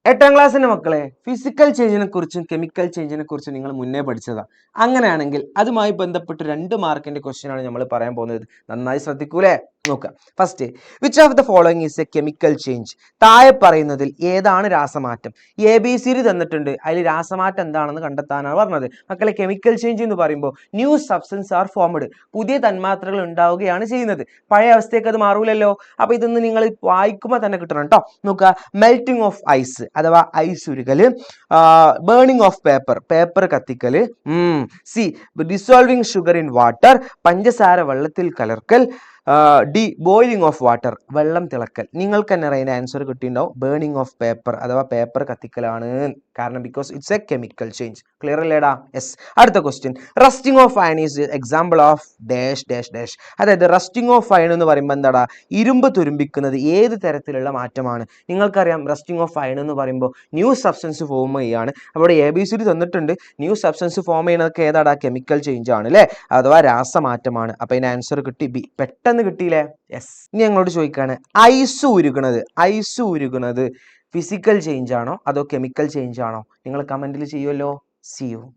8ാം ക്ലാസ്സിന്റെ മക്കളെ ഫിസിക്കൽ ചേഞ്ചിനെ കുറിച്ചും കെമിക്കൽ ചേഞ്ചിനെ കുറിച്ചും നിങ്ങൾ മുന്നേ പഠിച്ചതാണ്. അങ്ങനെയാണെങ്കിൽ അതുമായി ബന്ധപ്പെട്ട് 2 മാർക്കിന്റെ ക്വസ്റ്റ്യൻ ആണ് നമ്മൾ പറയാൻ പോകുന്നത്. നന്നായി ശ്രദ്ധിക്കൂലേ? നോക്കുക. First, which of the following is A chemical change? താഴെ പറയുന്നതിൽ ഏതാണ് രാസമാറ്റം? ABCD തന്നിട്ടുണ്ട്, അതിൽ രാസമാറ്റം എന്താണെന്ന് കണ്ടെത്താനാണ് പറഞ്ഞത്. മക്കളെ, കെമിക്കൽ ചേഞ്ച് എന്ന് പറയുമ്പോൾ ന്യൂ സബ്സ്റ്റൻസ് ആർ ഫോംഡ്, പുതിയ തന്മാത്രകൾ ഉണ്ടാവുകയാണ് ചെയ്യുന്നത്. പഴയ അവസ്ഥയ്ക്ക് അത് മാറൂലല്ലോ. അപ്പൊ ഇതൊന്ന് നിങ്ങൾ വായിക്കുമ്പോൾ തന്നെ കിട്ടണം കേട്ടോ. നോക്കുക. മെൽറ്റിംഗ് ഓഫ് ഐസ് അഥവാ ഐസ് ഉരുകല്, ബേണിംഗ് ഓഫ് പേപ്പർ, പേപ്പർ കത്തിക്കല്, C dissolving sugar in water, പഞ്ചസാര വെള്ളത്തിൽ കലർക്കൽ, ഡി ബോയിലിംഗ് ഓഫ് വാട്ടർ, വെള്ളം തിളക്കൽ. നിങ്ങൾക്ക് തന്നെ അതിന്റെ ആൻസർ കിട്ടിയിട്ടുണ്ടാവും. ബേണിംഗ് ഓഫ് പേപ്പർ അഥവാ പേപ്പർ കത്തിക്കലാണ്. കാരണം because it's a chemical change. Clear അല്ലേടാ? യെസ്. അടുത്ത question, rusting of iron is example of dash dash dash. അതായത് റസ്റ്റിംഗ് ഓഫ് അയൺ എന്ന് പറയുമ്പോൾ എന്താടാ? ഇരുമ്പ് തുരുമ്പിക്കുന്നത് ഏത് തരത്തിലുള്ള മാറ്റമാണ്? നിങ്ങൾക്കറിയാം, റസ്റ്റിംഗ് ഓഫ് അയൺ എന്ന് പറയുമ്പോൾ ന്യൂ സബ്സ്റ്റൻസ് ഫോം ചെയ്യാണ്. അവിടെ ABCD തന്നിട്ടുണ്ട്. ന്യൂ സബ്സ്റ്റൻസ് ഫോം ചെയ്യുന്നതൊക്കെ ഏതാടാ? കെമിക്കൽ ചേഞ്ച് ആണ് അല്ലേ? അഥവാ രാസമാറ്റമാണ്. അപ്പൊ അതിന് ആൻസർ കിട്ടി ബി. പെട്ടെന്ന് കിട്ടിയില്ലേ? യെസ്. ഇനി ഞങ്ങളോട് ചോദിക്കാണ്, ഐസ് ഉരുകുന്നത് ഫിസിക്കൽ ചേഞ്ച് ആണോ അതോ കെമിക്കൽ ചേഞ്ച് ആണോ? നിങ്ങൾ കമന്റിൽ ചെയ്യുമല്ലോ. See you.